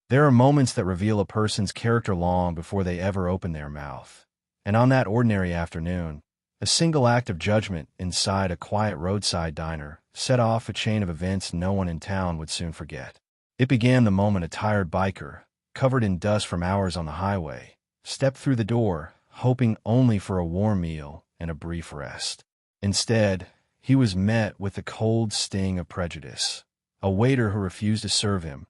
There are moments that reveal a person's character long before they ever open their mouth. And on that ordinary afternoon, a single act of judgment inside a quiet roadside diner set off a chain of events no one in town would soon forget. It began the moment a tired biker, covered in dust from hours on the highway, stepped through the door, hoping only for a warm meal and a brief rest. Instead, he was met with the cold sting of prejudice, a waiter who refused to serve him,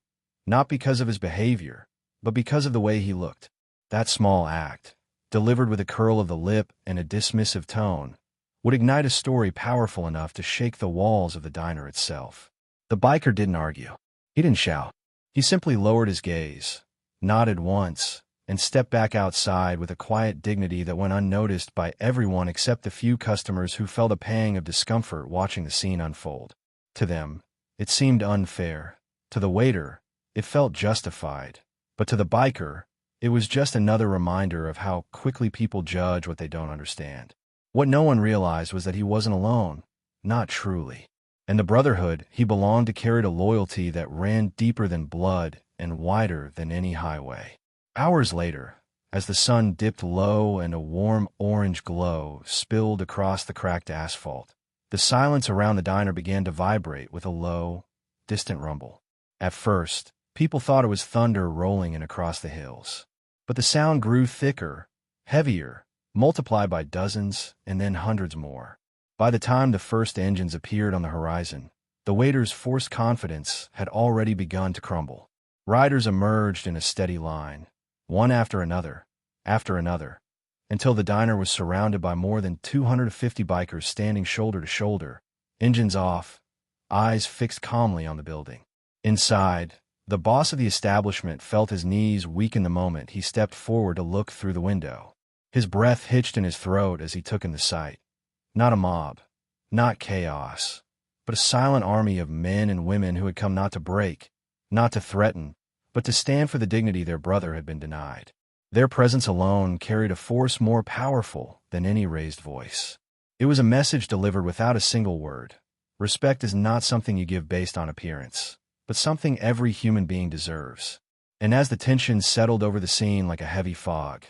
not because of his behavior, but because of the way he looked. That small act, delivered with a curl of the lip and a dismissive tone, would ignite a story powerful enough to shake the walls of the diner itself. The biker didn't argue. He didn't shout. He simply lowered his gaze, nodded once, and stepped back outside with a quiet dignity that went unnoticed by everyone except the few customers who felt a pang of discomfort watching the scene unfold. To them, it seemed unfair. To the waiter, it felt justified. But to the biker, it was just another reminder of how quickly people judge what they don't understand. What no one realized was that he wasn't alone, not truly. And the brotherhood he belonged to carried a loyalty that ran deeper than blood and wider than any highway. Hours later, as the sun dipped low and a warm orange glow spilled across the cracked asphalt, the silence around the diner began to vibrate with a low, distant rumble. At first, people thought it was thunder rolling in across the hills. But the sound grew thicker, heavier, multiplied by dozens and then hundreds more. By the time the first engines appeared on the horizon, the waiter's forced confidence had already begun to crumble. Riders emerged in a steady line, one after another, until the diner was surrounded by more than 250 bikers standing shoulder to shoulder, engines off, eyes fixed calmly on the building. Inside, the boss of the establishment felt his knees weaken the moment he stepped forward to look through the window. His breath hitched in his throat as he took in the sight. Not a mob, not chaos, but a silent army of men and women who had come not to break, not to threaten, but to stand for the dignity their brother had been denied. Their presence alone carried a force more powerful than any raised voice. It was a message delivered without a single word. Respect is not something you give based on appearance, but something every human being deserves. And as the tension settled over the scene like a heavy fog,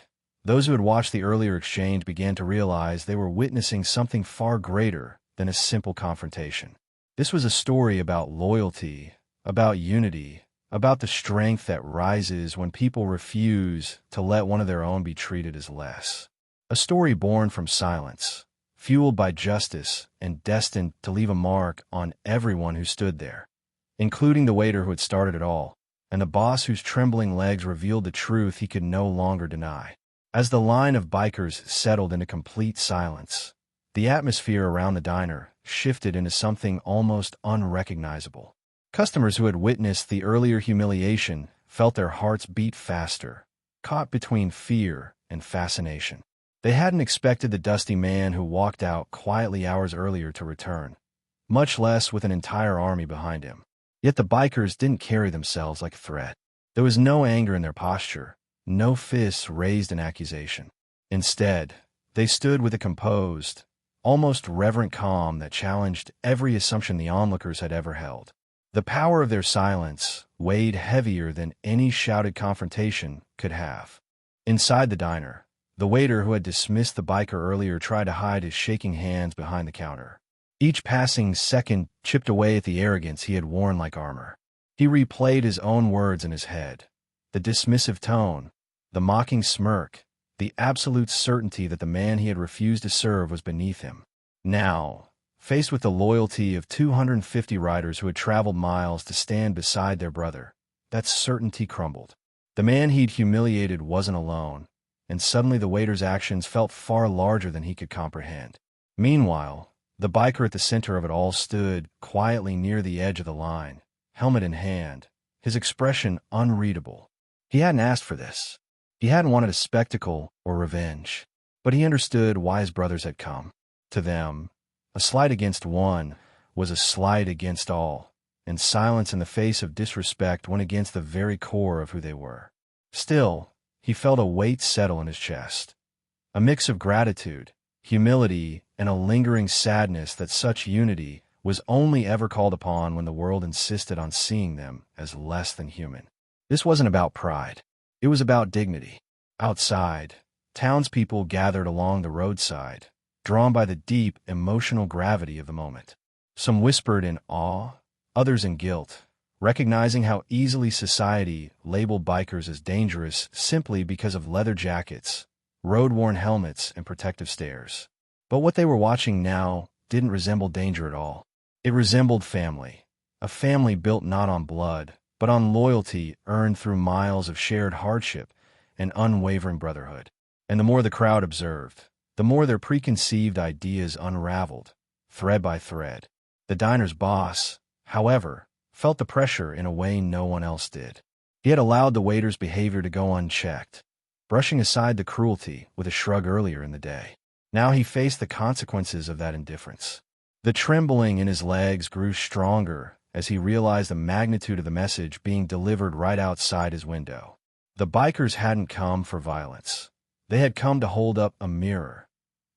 those who had watched the earlier exchange began to realize they were witnessing something far greater than a simple confrontation. This was a story about loyalty, about unity, about the strength that rises when people refuse to let one of their own be treated as less. A story born from silence, fueled by justice and destined to leave a mark on everyone who stood there, including the waiter who had started it all, and the boss whose trembling legs revealed the truth he could no longer deny. As the line of bikers settled into complete silence, the atmosphere around the diner shifted into something almost unrecognizable. Customers who had witnessed the earlier humiliation felt their hearts beat faster, caught between fear and fascination. They hadn't expected the dusty man who walked out quietly hours earlier to return, much less with an entire army behind him. Yet the bikers didn't carry themselves like a threat. There was no anger in their posture, no fists raised in accusation. Instead, they stood with a composed, almost reverent calm that challenged every assumption the onlookers had ever held. The power of their silence weighed heavier than any shouted confrontation could have. Inside the diner, the waiter who had dismissed the biker earlier tried to hide his shaking hands behind the counter. Each passing second chipped away at the arrogance he had worn like armor. He replayed his own words in his head, the dismissive tone, the mocking smirk, the absolute certainty that the man he had refused to serve was beneath him. Now, faced with the loyalty of 250 riders who had traveled miles to stand beside their brother, that certainty crumbled. The man he'd humiliated wasn't alone, and suddenly the waiter's actions felt far larger than he could comprehend. Meanwhile, the biker at the center of it all stood quietly near the edge of the line, helmet in hand, his expression unreadable. He hadn't asked for this. He hadn't wanted a spectacle or revenge, but he understood why his brothers had come. To them, a slight against one was a slight against all, and silence in the face of disrespect went against the very core of who they were. Still, he felt a weight settle in his chest, a mix of gratitude, humility, and a lingering sadness that such unity was only ever called upon when the world insisted on seeing them as less than human. This wasn't about pride. It was about dignity. Outside, townspeople gathered along the roadside, drawn by the deep, emotional gravity of the moment. Some whispered in awe, others in guilt, recognizing how easily society labeled bikers as dangerous simply because of leather jackets, road-worn helmets, and protective stares. But what they were watching now didn't resemble danger at all. It resembled family, a family built not on blood, but on loyalty earned through miles of shared hardship and unwavering brotherhood. And the more the crowd observed, the more their preconceived ideas unraveled, thread by thread. The diner's boss, however, felt the pressure in a way no one else did. He had allowed the waiter's behavior to go unchecked, brushing aside the cruelty with a shrug earlier in the day. Now he faced the consequences of that indifference. The trembling in his legs grew stronger as he realized the magnitude of the message being delivered right outside his window. The bikers hadn't come for violence. They had come to hold up a mirror,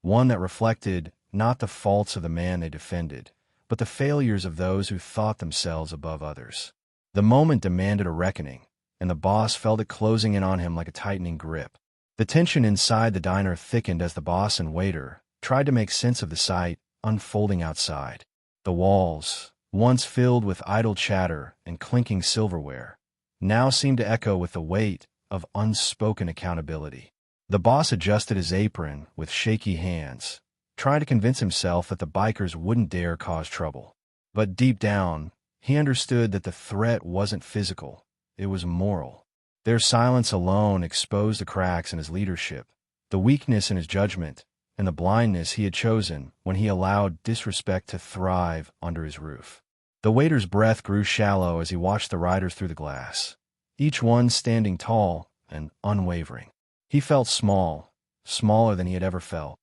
one that reflected not the faults of the man they defended, but the failures of those who thought themselves above others. The moment demanded a reckoning, and the boss felt it closing in on him like a tightening grip. The tension inside the diner thickened as the boss and waiter tried to make sense of the sight unfolding outside. The walls, once filled with idle chatter and clinking silverware, now seemed to echo with the weight of unspoken accountability. The boss adjusted his apron with shaky hands, trying to convince himself that the bikers wouldn't dare cause trouble. But deep down, he understood that the threat wasn't physical, it was moral. Their silence alone exposed the cracks in his leadership, the weakness in his judgment, and the blindness he had chosen when he allowed disrespect to thrive under his roof. The waiter's breath grew shallow as he watched the riders through the glass, each one standing tall and unwavering. He felt small, smaller than he had ever felt.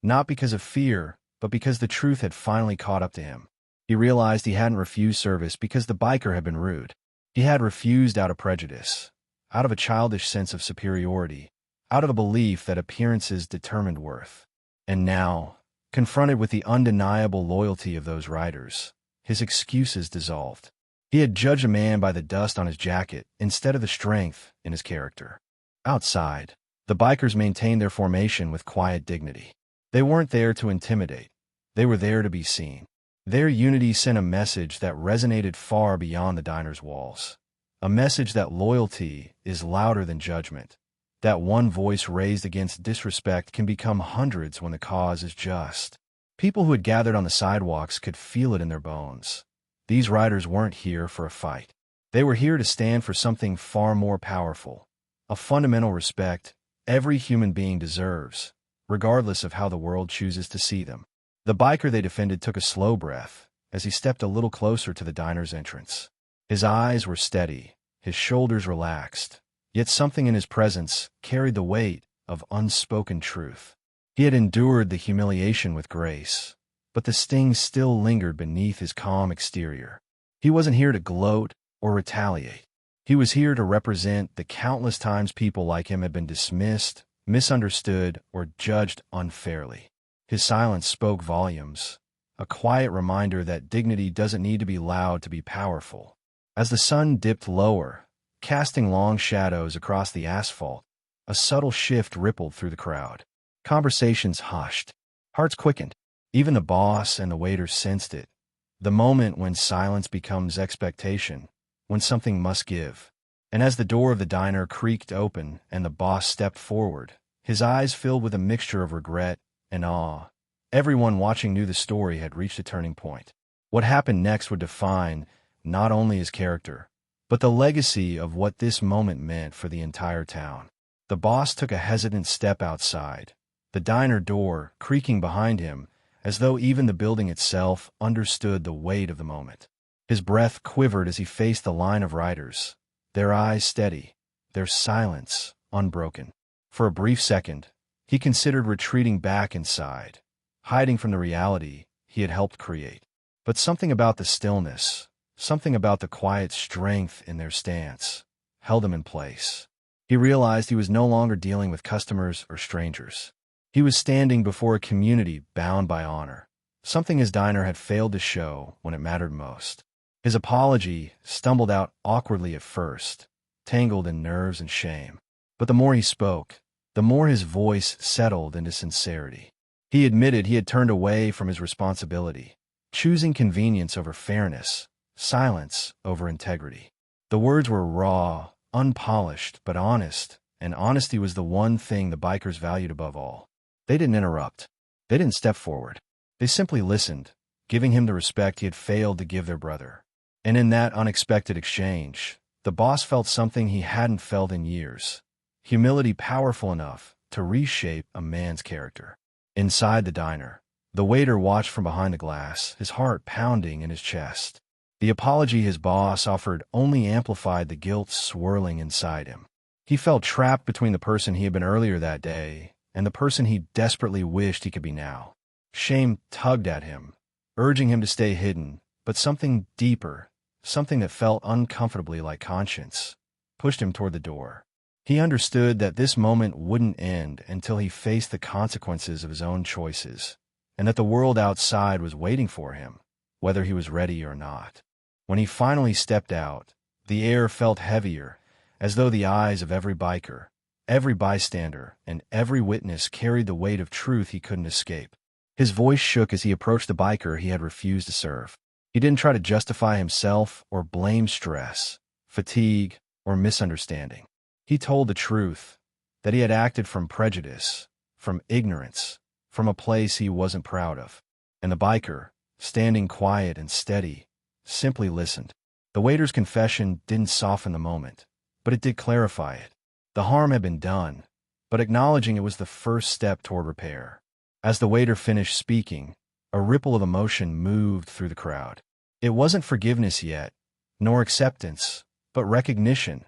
Not because of fear, but because the truth had finally caught up to him. He realized he hadn't refused service because the biker had been rude. He had refused out of prejudice, out of a childish sense of superiority, out of a belief that appearances determined worth. And now, confronted with the undeniable loyalty of those riders, his excuses dissolved. He had judged a man by the dust on his jacket instead of the strength in his character. Outside, the bikers maintained their formation with quiet dignity. They weren't there to intimidate. They were there to be seen. Their unity sent a message that resonated far beyond the diner's walls. A message that loyalty is louder than judgment, that one voice raised against disrespect can become hundreds when the cause is just. People who had gathered on the sidewalks could feel it in their bones. These riders weren't here for a fight. They were here to stand for something far more powerful, a fundamental respect every human being deserves, regardless of how the world chooses to see them. The biker they defended took a slow breath as he stepped a little closer to the diner's entrance. His eyes were steady, his shoulders relaxed, yet something in his presence carried the weight of unspoken truth. He had endured the humiliation with grace, but the sting still lingered beneath his calm exterior. He wasn't here to gloat or retaliate. He was here to represent the countless times people like him had been dismissed, misunderstood, or judged unfairly. His silence spoke volumes, a quiet reminder that dignity doesn't need to be loud to be powerful. As the sun dipped lower, casting long shadows across the asphalt, a subtle shift rippled through the crowd. Conversations hushed. Hearts quickened. Even the boss and the waiter sensed it. The moment when silence becomes expectation, when something must give. And as the door of the diner creaked open and the boss stepped forward, his eyes filled with a mixture of regret and awe. Everyone watching knew the story had reached a turning point. What happened next would define not only his character, but the legacy of what this moment meant for the entire town. The boss took a hesitant step outside, the diner door creaking behind him, as though even the building itself understood the weight of the moment. His breath quivered as he faced the line of riders, their eyes steady, their silence unbroken. For a brief second, he considered retreating back inside, hiding from the reality he had helped create. But something about the stillness, something about the quiet strength in their stance, held him in place. He realized he was no longer dealing with customers or strangers. He was standing before a community bound by honor, something his diner had failed to show when it mattered most. His apology stumbled out awkwardly at first, tangled in nerves and shame. But the more he spoke, the more his voice settled into sincerity. He admitted he had turned away from his responsibility, choosing convenience over fairness, silence over integrity. The words were raw, unpolished, but honest, and honesty was the one thing the bikers valued above all. They didn't interrupt. They didn't step forward. They simply listened, giving him the respect he had failed to give their brother. And in that unexpected exchange, the boss felt something he hadn't felt in years: humility powerful enough to reshape a man's character. Inside the diner, the waiter watched from behind the glass, his heart pounding in his chest. The apology his boss offered only amplified the guilt swirling inside him. He felt trapped between the person he had been earlier that day and the person he desperately wished he could be now. Shame tugged at him, urging him to stay hidden, but something deeper, something that felt uncomfortably like conscience, pushed him toward the door. He understood that this moment wouldn't end until he faced the consequences of his own choices, and that the world outside was waiting for him, whether he was ready or not. When he finally stepped out, the air felt heavier, as though the eyes of every biker, every bystander, and every witness carried the weight of truth he couldn't escape. His voice shook as he approached the biker he had refused to serve. He didn't try to justify himself or blame stress, fatigue, or misunderstanding. He told the truth, that he had acted from prejudice, from ignorance, from a place he wasn't proud of. And the biker, standing quiet and steady, simply listened. The waiter's confession didn't soften the moment, but it did clarify it. The harm had been done, but acknowledging it was the first step toward repair. As the waiter finished speaking, a ripple of emotion moved through the crowd. It wasn't forgiveness yet, nor acceptance, but recognition.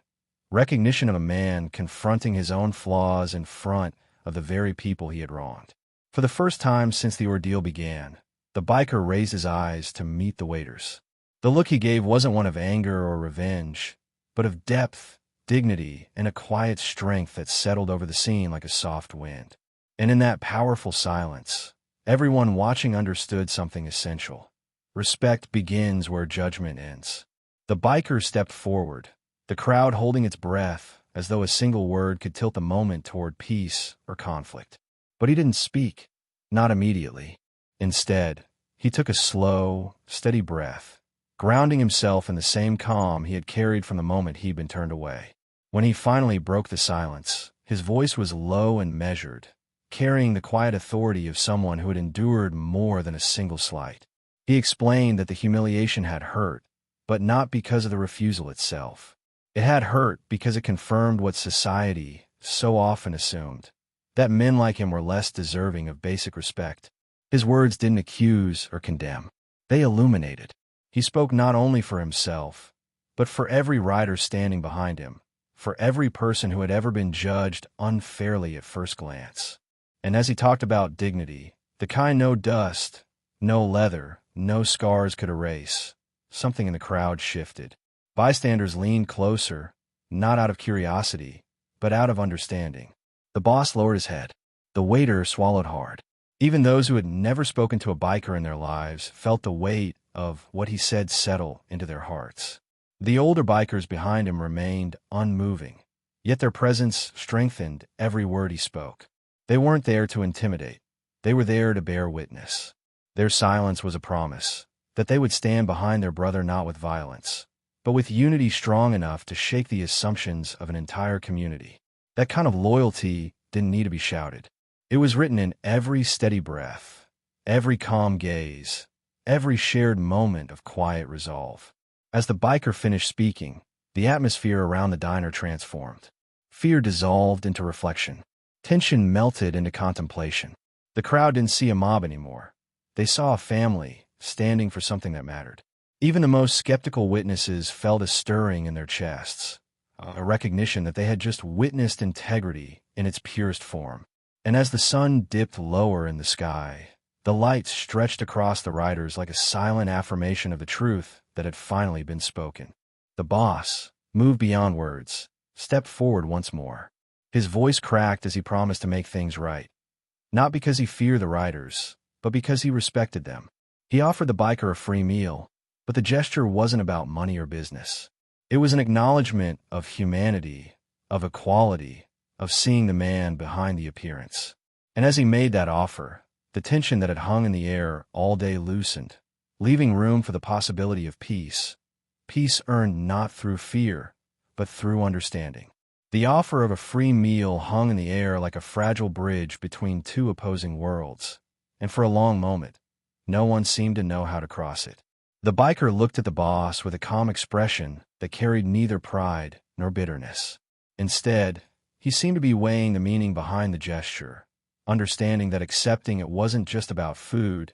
Recognition of a man confronting his own flaws in front of the very people he had wronged. For the first time since the ordeal began, the biker raised his eyes to meet the waiter's. The look he gave wasn't one of anger or revenge, but of depth, dignity, and a quiet strength that settled over the scene like a soft wind. And in that powerful silence, everyone watching understood something essential. Respect begins where judgment ends. The biker stepped forward, the crowd holding its breath, as though a single word could tilt the moment toward peace or conflict. But he didn't speak, not immediately. Instead, he took a slow, steady breath, grounding himself in the same calm he had carried from the moment he'd been turned away. When he finally broke the silence, his voice was low and measured, carrying the quiet authority of someone who had endured more than a single slight. He explained that the humiliation had hurt, but not because of the refusal itself. It had hurt because it confirmed what society so often assumed, that men like him were less deserving of basic respect. His words didn't accuse or condemn. They illuminated. He spoke not only for himself, but for every rider standing behind him, for every person who had ever been judged unfairly at first glance. And as he talked about dignity, the kind no dust, no leather, no scars could erase, something in the crowd shifted. Bystanders leaned closer, not out of curiosity, but out of understanding. The boss lowered his head. The waiter swallowed hard. Even those who had never spoken to a biker in their lives felt the weight of what he said settle into their hearts. The older bikers behind him remained unmoving, yet their presence strengthened every word he spoke. They weren't there to intimidate. They were there to bear witness. Their silence was a promise that they would stand behind their brother not with violence, but with unity strong enough to shake the assumptions of an entire community. That kind of loyalty didn't need to be shouted. It was written in every steady breath, every calm gaze, every shared moment of quiet resolve. As the biker finished speaking, the atmosphere around the diner transformed. Fear dissolved into reflection. Tension melted into contemplation. The crowd didn't see a mob anymore. They saw a family standing for something that mattered. Even the most skeptical witnesses felt a stirring in their chests, a recognition that they had just witnessed integrity in its purest form. And as the sun dipped lower in the sky, the light stretched across the riders like a silent affirmation of the truth that had finally been spoken. The boss, moved beyond words, stepped forward once more. His voice cracked as he promised to make things right. Not because he feared the riders, but because he respected them. He offered the biker a free meal, but the gesture wasn't about money or business. It was an acknowledgement of humanity, of equality, of seeing the man behind the appearance. And as he made that offer, the tension that had hung in the air all day loosened, leaving room for the possibility of peace. Peace earned not through fear, but through understanding. The offer of a free meal hung in the air like a fragile bridge between two opposing worlds, and for a long moment, no one seemed to know how to cross it. The biker looked at the boss with a calm expression that carried neither pride nor bitterness. Instead, he seemed to be weighing the meaning behind the gesture, understanding that accepting it wasn't just about food,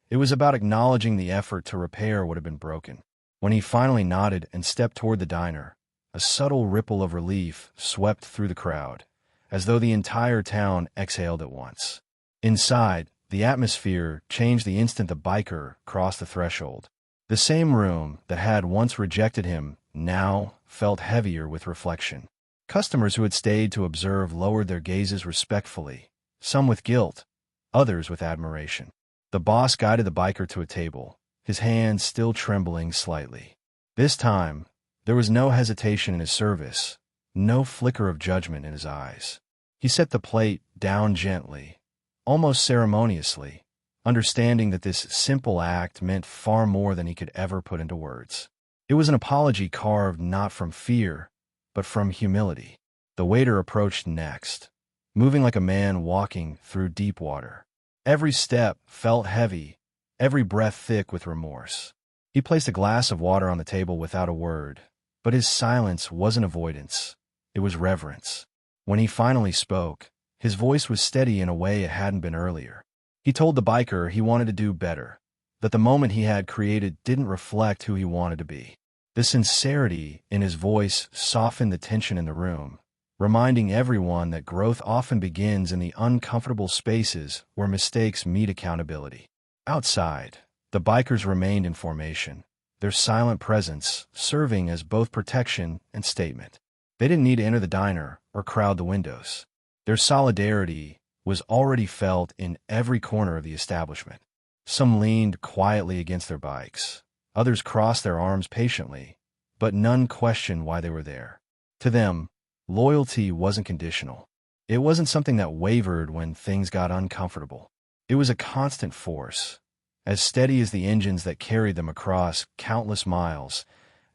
it was about acknowledging the effort to repair what had been broken. When he finally nodded and stepped toward the diner, a subtle ripple of relief swept through the crowd, as though the entire town exhaled at once. Inside, the atmosphere changed the instant the biker crossed the threshold. The same room that had once rejected him now felt heavier with reflection. Customers who had stayed to observe lowered their gazes respectfully, some with guilt, others with admiration. The boss guided the biker to a table, his hands still trembling slightly. This time, there was no hesitation in his service, no flicker of judgment in his eyes. He set the plate down gently, almost ceremoniously, understanding that this simple act meant far more than he could ever put into words. It was an apology carved not from fear, but from humility. The waiter approached next, moving like a man walking through deep water. Every step felt heavy, every breath thick with remorse. He placed a glass of water on the table without a word, but his silence wasn't avoidance, it was reverence. When he finally spoke, his voice was steady in a way it hadn't been earlier. He told the biker he wanted to do better, that the moment he had created didn't reflect who he wanted to be. The sincerity in his voice softened the tension in the room, reminding everyone that growth often begins in the uncomfortable spaces where mistakes meet accountability. Outside, the bikers remained in formation, their silent presence serving as both protection and statement. They didn't need to enter the diner or crowd the windows. Their solidarity was already felt in every corner of the establishment. Some leaned quietly against their bikes. Others crossed their arms patiently, but none questioned why they were there. To them, loyalty wasn't conditional. It wasn't something that wavered when things got uncomfortable. It was a constant force, as steady as the engines that carried them across countless miles,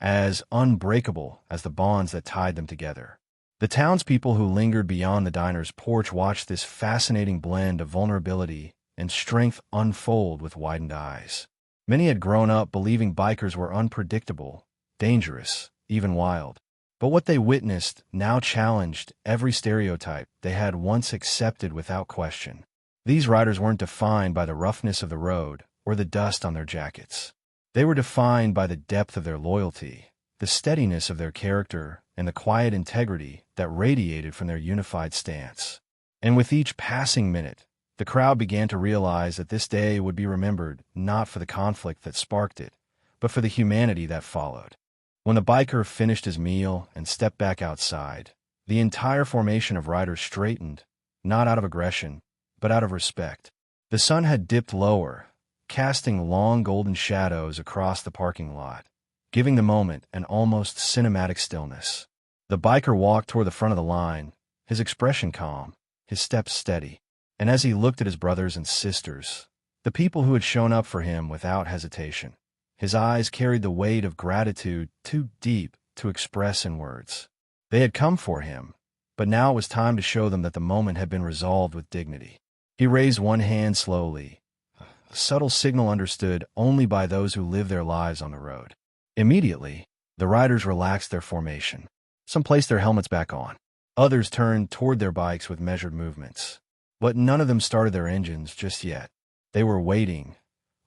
as unbreakable as the bonds that tied them together. The townspeople who lingered beyond the diner's porch watched this fascinating blend of vulnerability and strength unfold with widened eyes. Many had grown up believing bikers were unpredictable, dangerous, even wild. But what they witnessed now challenged every stereotype they had once accepted without question. These riders weren't defined by the roughness of the road or the dust on their jackets. They were defined by the depth of their loyalty, the steadiness of their character, and the quiet integrity that radiated from their unified stance. And with each passing minute, the crowd began to realize that this day would be remembered not for the conflict that sparked it, but for the humanity that followed. When the biker finished his meal and stepped back outside, the entire formation of riders straightened, not out of aggression, but out of respect. The sun had dipped lower, casting long golden shadows across the parking lot, giving the moment an almost cinematic stillness. The biker walked toward the front of the line, his expression calm, his steps steady. And as he looked at his brothers and sisters, the people who had shown up for him without hesitation, his eyes carried the weight of gratitude too deep to express in words. They had come for him, but now it was time to show them that the moment had been resolved with dignity. He raised one hand slowly, a subtle signal understood only by those who live their lives on the road. Immediately, the riders relaxed their formation. Some placed their helmets back on. Others turned toward their bikes with measured movements. But none of them started their engines just yet. They were waiting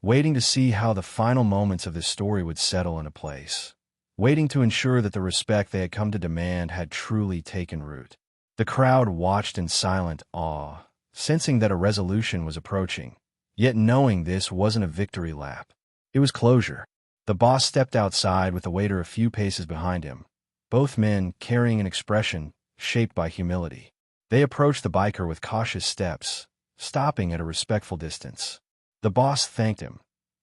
to see how the final moments of this story would settle into place, waiting to ensure that the respect they had come to demand had truly taken root. The crowd watched in silent awe, sensing that a resolution was approaching, yet knowing this wasn't a victory lap. It was closure. The boss stepped outside with the waiter a few paces behind him, both men carrying an expression shaped by humility. They approached the biker with cautious steps, stopping at a respectful distance. The boss thanked him,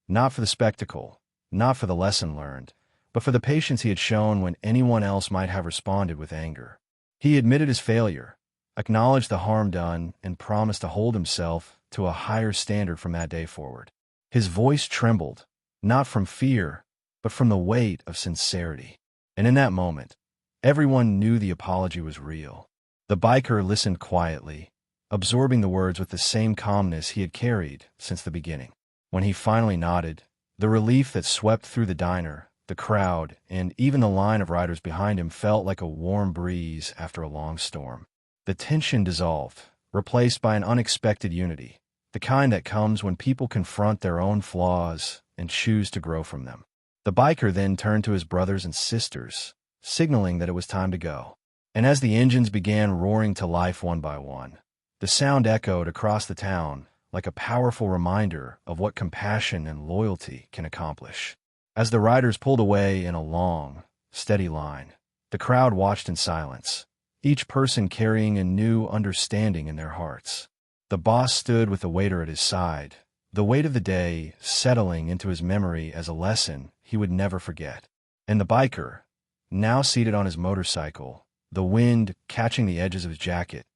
not for the spectacle, not for the lesson learned, but for the patience he had shown when anyone else might have responded with anger. He admitted his failure, acknowledged the harm done, and promised to hold himself to a higher standard from that day forward. His voice trembled, not from fear, but from the weight of sincerity. And in that moment, everyone knew the apology was real. The biker listened quietly, absorbing the words with the same calmness he had carried since the beginning. When he finally nodded, the relief that swept through the diner, the crowd, and even the line of riders behind him felt like a warm breeze after a long storm. The tension dissolved, replaced by an unexpected unity, the kind that comes when people confront their own flaws and choose to grow from them. The biker then turned to his brothers and sisters, signaling that it was time to go. And as the engines began roaring to life one by one, the sound echoed across the town like a powerful reminder of what compassion and loyalty can accomplish. As the riders pulled away in a long, steady line, the crowd watched in silence, each person carrying a new understanding in their hearts. The boss stood with the waiter at his side, the weight of the day settling into his memory as a lesson he would never forget. And the biker, now seated on his motorcycle, the wind catching the edges of his jacket,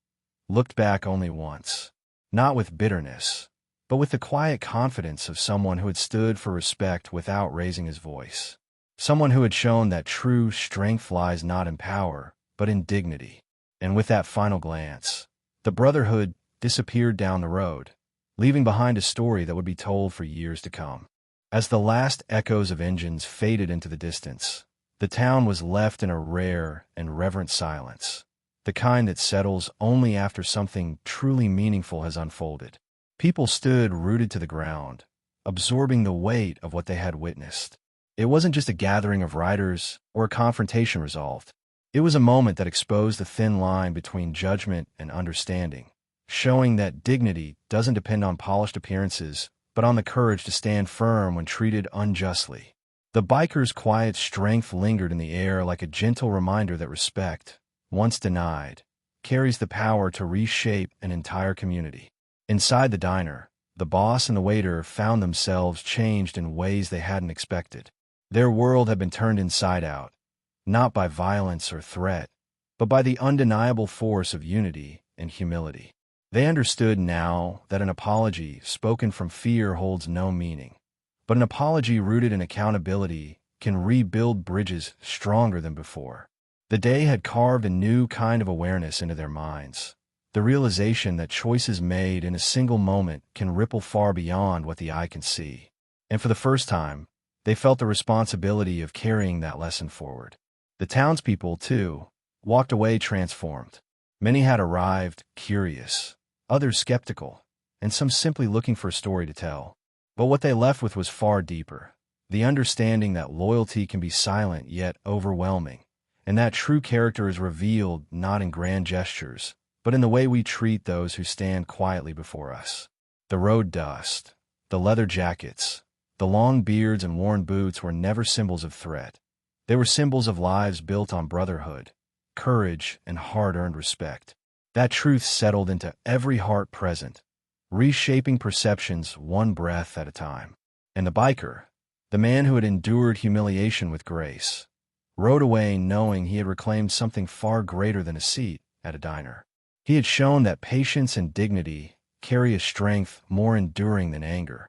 looked back only once, not with bitterness, but with the quiet confidence of someone who had stood for respect without raising his voice. Someone who had shown that true strength lies not in power, but in dignity. And with that final glance, the brotherhood disappeared down the road, leaving behind a story that would be told for years to come. As the last echoes of engines faded into the distance, the town was left in a rare and reverent silence, the kind that settles only after something truly meaningful has unfolded. People stood rooted to the ground, absorbing the weight of what they had witnessed. It wasn't just a gathering of riders or a confrontation resolved. It was a moment that exposed the thin line between judgment and understanding, showing that dignity doesn't depend on polished appearances, but on the courage to stand firm when treated unjustly. The biker's quiet strength lingered in the air like a gentle reminder that respect, once denied, carries the power to reshape an entire community. Inside the diner, the boss and the waiter found themselves changed in ways they hadn't expected. Their world had been turned inside out, not by violence or threat, but by the undeniable force of unity and humility. They understood now that an apology spoken from fear holds no meaning, but an apology rooted in accountability can rebuild bridges stronger than before. The day had carved a new kind of awareness into their minds, the realization that choices made in a single moment can ripple far beyond what the eye can see. And for the first time, they felt the responsibility of carrying that lesson forward. The townspeople, too, walked away transformed. Many had arrived curious, others skeptical, and some simply looking for a story to tell. But what they left with was far deeper, the understanding that loyalty can be silent yet overwhelming, and that true character is revealed not in grand gestures, but in the way we treat those who stand quietly before us. The road dust, the leather jackets, the long beards and worn boots were never symbols of threat. They were symbols of lives built on brotherhood, courage, and hard-earned respect. That truth settled into every heart present, reshaping perceptions one breath at a time. And the biker, the man who had endured humiliation with grace, rode away knowing he had reclaimed something far greater than a seat at a diner. He had shown that patience and dignity carry a strength more enduring than anger,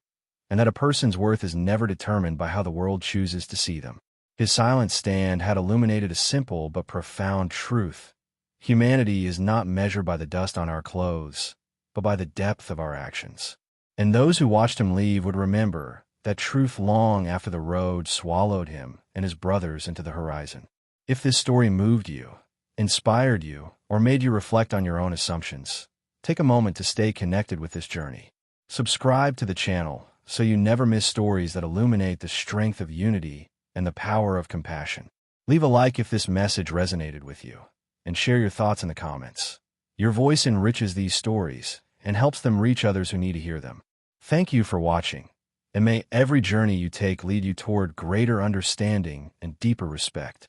and that a person's worth is never determined by how the world chooses to see them. His silent stand had illuminated a simple but profound truth. Humanity is not measured by the dust on our clothes, but by the depth of our actions. And those who watched him leave would remember that truth long after the road swallowed him and his brothers into the horizon. If this story moved you, inspired you, or made you reflect on your own assumptions, take a moment to stay connected with this journey. Subscribe to the channel so you never miss stories that illuminate the strength of unity and the power of compassion. Leave a like if this message resonated with you, and share your thoughts in the comments. Your voice enriches these stories and helps them reach others who need to hear them. Thank you for watching, and may every journey you take lead you toward greater understanding and deeper respect.